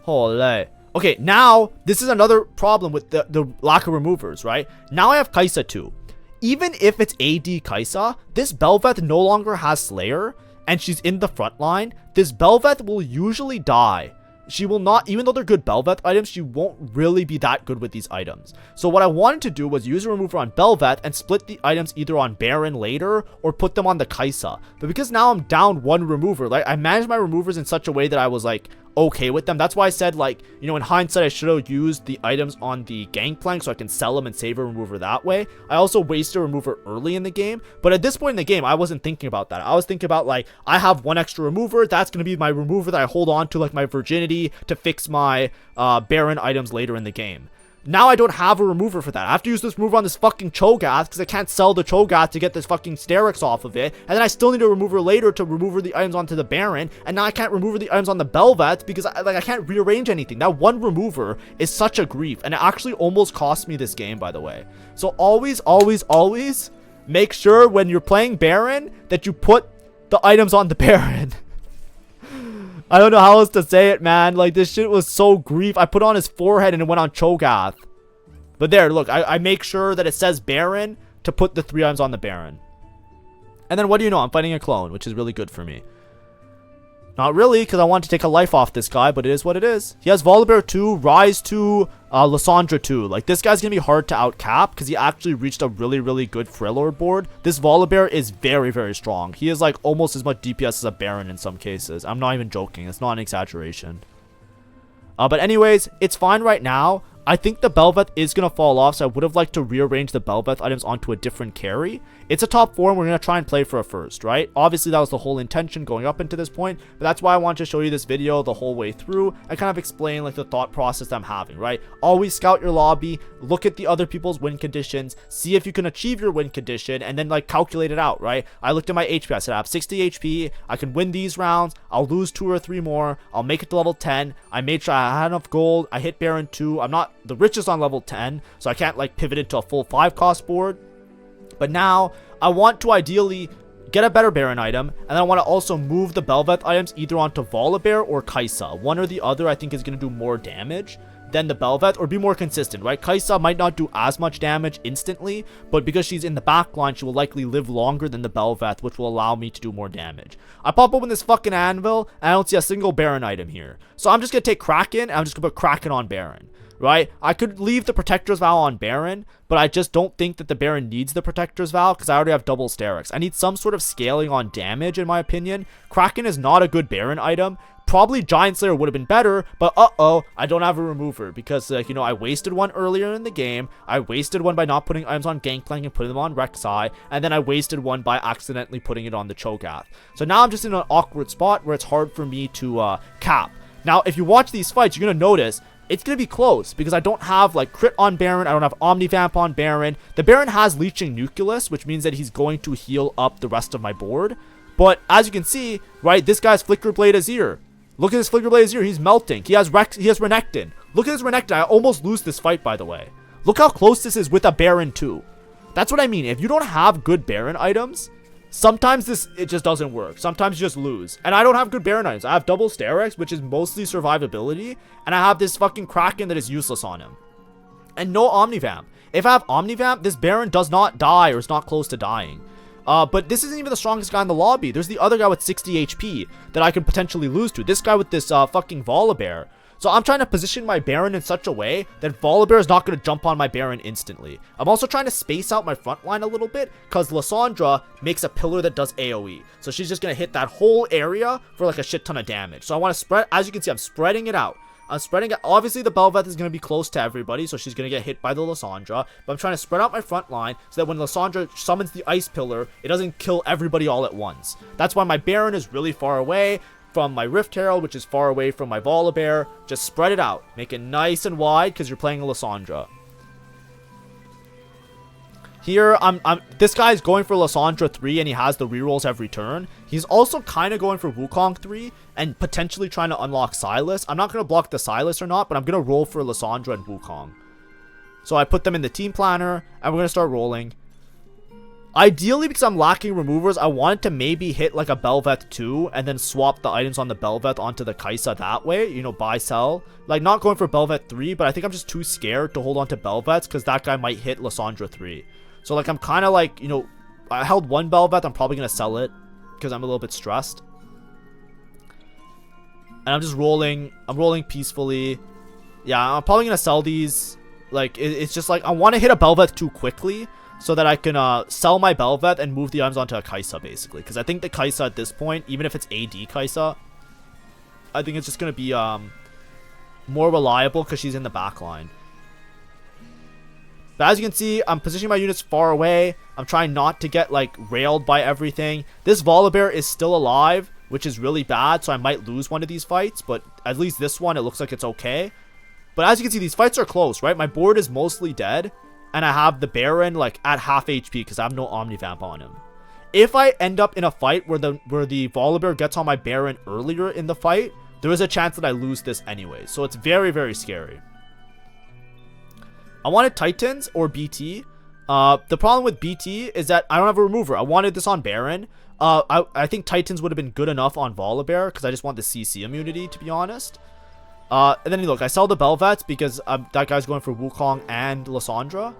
Holy. Okay, now, this is another problem with the lack of removers, right? Now I have Kai'Sa too. Even if it's AD Kai'Sa, this Bel'Veth no longer has Slayer, and she's in the front line. This Bel'Veth will usually die. She will not, even though they're good Bel'Veth items, she won't really be that good with these items. So what I wanted to do was use a remover on Bel'Veth and split the items either on Baron later or put them on the Kai'Sa. But because now I'm down 1 remover, like I managed my removers in such a way that I was like okay with them. That's why I said, like, you know, in hindsight I should have used the items on the Gangplank so I can sell them and save a remover that way. I also wasted a remover early in the game, but at this point in the game I wasn't thinking about that. I was thinking about, like, I have 1 extra remover, that's going to be my remover that I hold on to, like my virginity, to fix my Baron items later in the game. Now I don't have a remover for that. I have to use this remover on this fucking Cho'Gath because I can't sell the Cho'Gath to get this fucking Sterix off of it. And then I still need a remover later to remove the items onto the Baron. And now I can't remove the items on the Bel'Veth because I can't rearrange anything. That 1 remover is such a grief. And it actually almost cost me this game, by the way. So always, always, always make sure when you're playing Baron that you put the items on the Baron. I don't know how else to say it, man. Like, this shit was so grief. I put on his forehead and it went on Cho'Gath. But there, look, I make sure that it says Baron to put the 3 items on the Baron. And then what do you know? I'm fighting a clone, which is really good for me. Not really, because I want to take a life off this guy, but it is what it is. He has Volibear 2, Rise 2, Lysandra 2. Like, this guy's going to be hard to outcap because he actually reached a really, really good Freljord board. This Volibear is very, very strong. He is, like, almost as much DPS as a Baron in some cases. I'm not even joking. It's not an exaggeration. But anyways, it's fine right now. I think the Bel'Veth is going to fall off, so I would have liked to rearrange the Bel'Veth items onto a different carry. It's a top 4, and we're going to try and play for a first, right? Obviously, that was the whole intention going up into this point, but that's why I wanted to show you this video the whole way through and kind of explain, like, the thought process I'm having, right? Always scout your lobby, look at the other people's win conditions, see if you can achieve your win condition, and then, like, calculate it out, right? I looked at my HP, I said I have 60 HP, I can win these rounds, I'll lose 2 or 3 more, I'll make it to level 10, I made sure I had enough gold, I hit Baron 2, I'm not the richest on level 10, so I can't, like, pivot into a full 5 cost board. But now I want to ideally get a better Baron item, and then I want to also move the Bel'Veth items either onto Volibear or Kai'Sa. One or the other I think is going to do more damage than the Bel'Veth, or be more consistent, right? Kai'Sa might not do as much damage instantly, but because she's in the backline, she will likely live longer than the Bel'Veth, which will allow me to do more damage. I pop open this fucking anvil, and I don't see a single Baron item here. So I'm just going to take Kraken, and I'm just going to put Kraken on Baron. Right? I could leave the Protector's Vow on Baron, but I just don't think that the Baron needs the Protector's Vow because I already have double Sterix. I need some sort of scaling on damage, in my opinion. Kraken is not a good Baron item. Probably Giant Slayer would have been better, but I don't have a remover because, you know, I wasted one earlier in the game. I wasted one by not putting items on Gangplank and putting them on Rek'Sai, and then I wasted one by accidentally putting it on the Cho'Gath. So now I'm just in an awkward spot where it's hard for me to cap. Now, if you watch these fights, you're going to notice it's going to be close because I don't have, like, crit on Baron. I don't have Omnivamp on Baron. The Baron has Leeching Nucleus, which means that he's going to heal up the rest of my board. But as you can see, right, this guy's Flicker Blade Azir. Look at this Flicker Blade Azir. He's melting. He has Renekton. Look at this Renekton. I almost lose this fight, by the way. Look how close this is with a Baron too. That's what I mean. If you don't have good Baron items, sometimes it just doesn't work. Sometimes you just lose. And I don't have good Baron items. I have double Sterix, which is mostly survivability. And I have this fucking Kraken that is useless on him. And no Omnivamp. If I have Omnivamp, this Baron does not die or is not close to dying. But this isn't even the strongest guy in the lobby. There's the other guy with 60 HP that I could potentially lose to. This guy with this fucking Volibear. So I'm trying to position my Baron in such a way that Volibear is not going to jump on my Baron instantly. I'm also trying to space out my front line a little bit because Lysandra makes a pillar that does AoE. So she's just going to hit that whole area for like a shit ton of damage. So I want to spread, as you can see, I'm spreading it out. I'm spreading it. Obviously, the Bel'Veth is going to be close to everybody, so she's going to get hit by the Lysandra. But I'm trying to spread out my front line so that when Lysandra summons the Ice Pillar, it doesn't kill everybody all at once. That's why my Baron is really far away. from my Rift Herald, which is far away from my Volibear. Just spread it out. Make it nice and wide because you're playing a Lysandra. Here, this guy's going for Lysandra 3 and he has the rerolls every turn. He's also kind of going for Wukong 3 and potentially trying to unlock Silas. I'm not going to block the Silas or not, but I'm going to roll for Lysandra and Wukong. So I put them in the team planner and we're going to start rolling. Ideally, because I'm lacking removers, I wanted to maybe hit like a Bel'Veth 2 and then swap the items on the Bel'Veth onto the Kai'Sa that way. You know, buy, sell. Like, not going for Bel'Veth 3, but I think I'm just too scared to hold on to Bel'Veths because that guy might hit Lysandra 3. So, like, I'm kind of like, you know, I held one Bel'Veth. I'm probably going to sell it because I'm a little bit stressed. And I'm just rolling. I'm rolling peacefully. Yeah, I'm probably going to sell these. Like, it's just like, I want to hit a Bel'Veth 2 quickly so that I can sell my Bel'Veth and move the items onto a Kai'Sa, basically. Because I think the Kai'Sa at this point, even if it's AD Kai'Sa, I think it's just going to be more reliable because she's in the back line. But as you can see, I'm positioning my units far away. I'm trying not to get, like, railed by everything. This Volibear is still alive, which is really bad, so I might lose one of these fights. But at least this one, it looks like it's okay. But as you can see, these fights are close, right? My board is mostly dead. And I have the Baron, like, at half HP because I have no Omnivamp on him. If I end up in a fight where the Volibear gets on my Baron earlier in the fight, there is a chance that I lose this anyway. So it's very, very scary. I wanted Titans or BT. The problem with BT is that I don't have a remover. I wanted this on Baron. I think Titans would have been good enough on Volibear because I just want the CC immunity, to be honest. And then look, I sell the Bel'Veths because that guy's going for Wukong and Lysandra.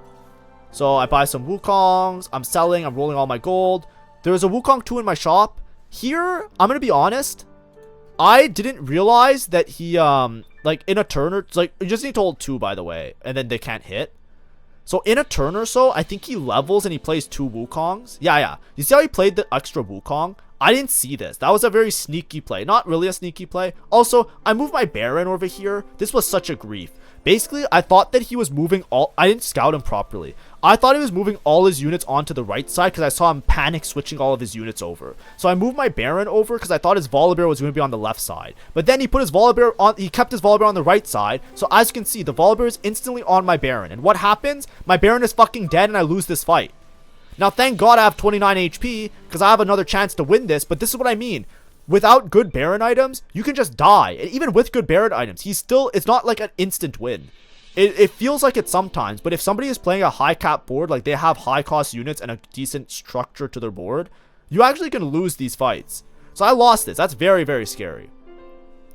So I buy some Wukongs. I'm selling. I'm rolling all my gold. There's a Wukong 2 in my shop. Here, I'm going to be honest. I didn't realize that he, like, in a turn or, like, you just need to hold 2, by the way. And then they can't hit. So in a turn or so, I think he levels and he plays 2 Wukongs. Yeah. You see how he played the extra Wukong? I didn't see this. That was a very sneaky play. Not really a sneaky play. Also, I moved my Baron over here. This was such a grief. Basically, I thought that he was moving all... I didn't scout him properly. I thought he was moving all his units onto the right side because I saw him panic switching all of his units over. So I moved my Baron over because I thought his Volibear was going to be on the left side. But then he put his Volibear on... He kept his Volibear on the right side. So as you can see, the Volibear is instantly on my Baron. And what happens? My Baron is fucking dead and I lose this fight. Now, thank God I have 29 HP because I have another chance to win this. But this is what I mean. Without good Baron items, you can just die. And even with good Baron items, he's still... It's not like an instant win. It feels like it sometimes. But if somebody is playing a high cap board, like they have high cost units and a decent structure to their board, you actually can lose these fights. So I lost this. That's very, very scary.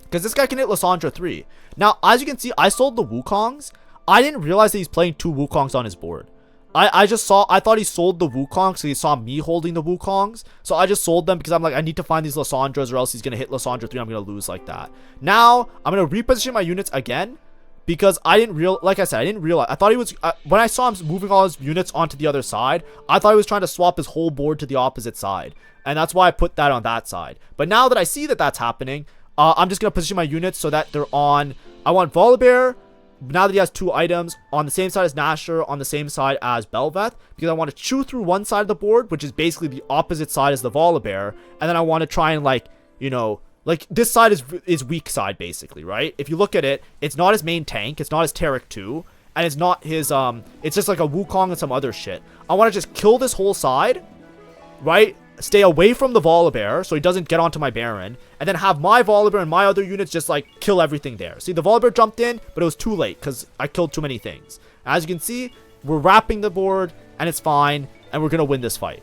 Because this guy can hit Lysandra 3. Now, as you can see, I sold the Wukongs. I didn't realize that he's playing 2 Wukongs on his board. I thought he sold the Wukongs so he saw me holding the Wukongs. So I just sold them because I'm like, I need to find these Lysandras or else he's going to hit Lysandra 3 and I'm going to lose like that. Now, I'm going to reposition my units again because I didn't like I said, I didn't realize. I thought he was, when I saw him moving all his units onto the other side, I thought he was trying to swap his whole board to the opposite side. And that's why I put that on that side. But now that I see that that's happening, I'm just going to position my units so that they're on, I want Volibear. Now that he has 2 items on the same side as Nashor, on the same side as Bel'Veth, because I want to chew through one side of the board, which is basically the opposite side as the Volibear, and then I want to try and, like, you know, like, this side is weak side, basically, right? If you look at it, it's not his main tank, it's not his Taric 2, and it's not his, it's just like a Wukong and some other shit. I want to just kill this whole side, right? Stay away from the Volibear so he doesn't get onto my Baron, and then have my Volibear and my other units just like kill everything there. See, the Volibear jumped in, but it was too late because I killed too many things. As you can see, we're wrapping the board and it's fine, and we're gonna win this fight.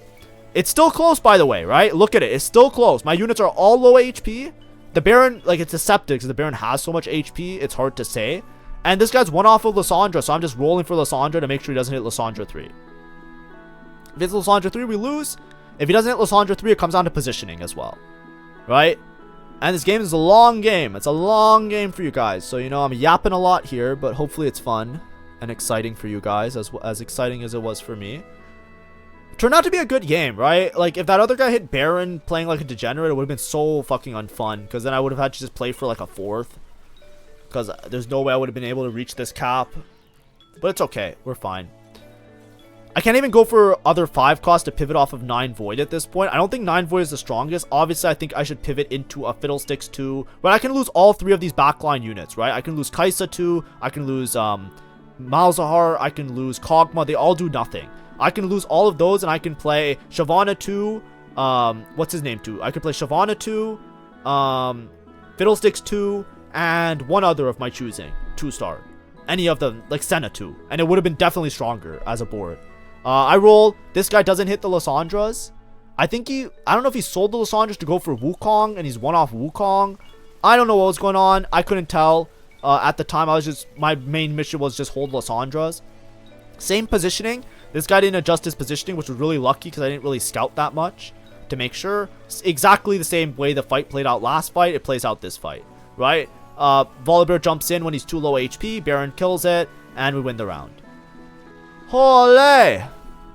It's still close, by the way, right? Look at it, it's still close. My units are all low HP. The Baron, like, it's deceptive because the Baron has so much HP, it's hard to say. And this guy's one off of Lysandra, so I'm just rolling for Lysandra to make sure he doesn't hit Lysandra 3. If it's Lysandra 3, we lose. If he doesn't hit Lysandra 3, it comes down to positioning as well. Right? And this game is a long game. It's a long game for you guys. So, you know, I'm yapping a lot here, but hopefully it's fun and exciting for you guys, as exciting as it was for me. It turned out to be a good game, right? Like, if that other guy hit Baron playing like a degenerate, it would have been so fucking unfun. Because then I would have had to just play for like a 4th. Because there's no way I would have been able to reach this cap. But it's okay. We're fine. I can't even go for other 5 cost to pivot off of 9 Void at this point. I don't think 9 Void is the strongest. Obviously, I think I should pivot into a Fiddlesticks 2. But I can lose all 3 of these backline units, right? I can lose Kaisa 2. I can lose Malzahar. I can lose Kog'Maw. They all do nothing. I can lose all of those and I can play Shyvana 2. What's his name 2? I could play Shyvana 2. Fiddlesticks 2. And one other of my choosing. 2-star. Any of them, like Senna 2. And it would have been definitely stronger as a board. I roll. This guy doesn't hit the Lissandras. I don't know if he sold the Lissandras to go for Wukong and he's one off Wukong. I don't know what was going on. I couldn't tell. At the time, my main mission was just hold Lissandras. Same positioning. This guy didn't adjust his positioning, which was really lucky because I didn't really scout that much to make sure. It's exactly the same way the fight played out last fight, it plays out this fight, right? Volibear jumps in when he's too low HP. Baron kills it, and we win the round. Holy!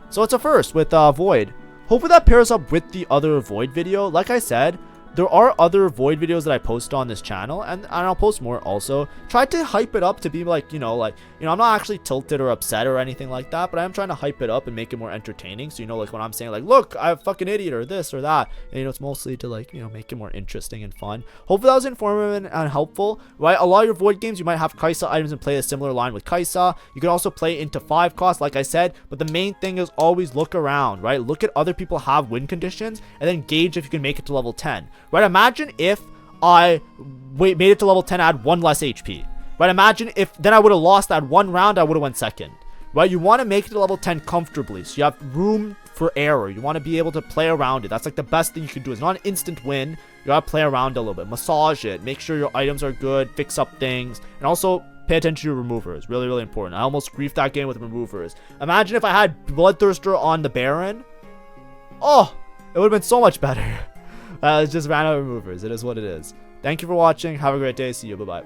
So it's a first with Void. Hopefully that pairs up with the other Void video. Like I said, there are other Void videos that I post on this channel, and I'll post more also. Try to hype it up to be like, I'm not actually tilted or upset or anything like that, but I am trying to hype it up and make it more entertaining. So, like when I'm saying like, look, I'm a fucking idiot or this or that, and it's mostly to like, make it more interesting and fun. Hopefully that was informative and helpful, right? A lot of your Void games, you might have Kaisa items and play a similar line with Kaisa. You can also play into 5 cost, like I said, but the main thing is always look around, right? Look at other people have win conditions and then gauge if you can make it to level 10. Right, imagine if I made it to level 10, I had 1 less HP. Right, imagine if then I would have lost that 1 round, I would have went second. Right, you want to make it to level 10 comfortably, so you have room for error. You want to be able to play around it. That's like the best thing you can do. It's not an instant win. You gotta play around a little bit, massage it, make sure your items are good, fix up things, and also pay attention to your removers. Really, really important. I almost griefed that game with removers. Imagine if I had Bloodthirster on the Baron. Oh, it would have been so much better. It's just ran out of removers. It is what it is. Thank you for watching. Have a great day. See you. Bye-bye.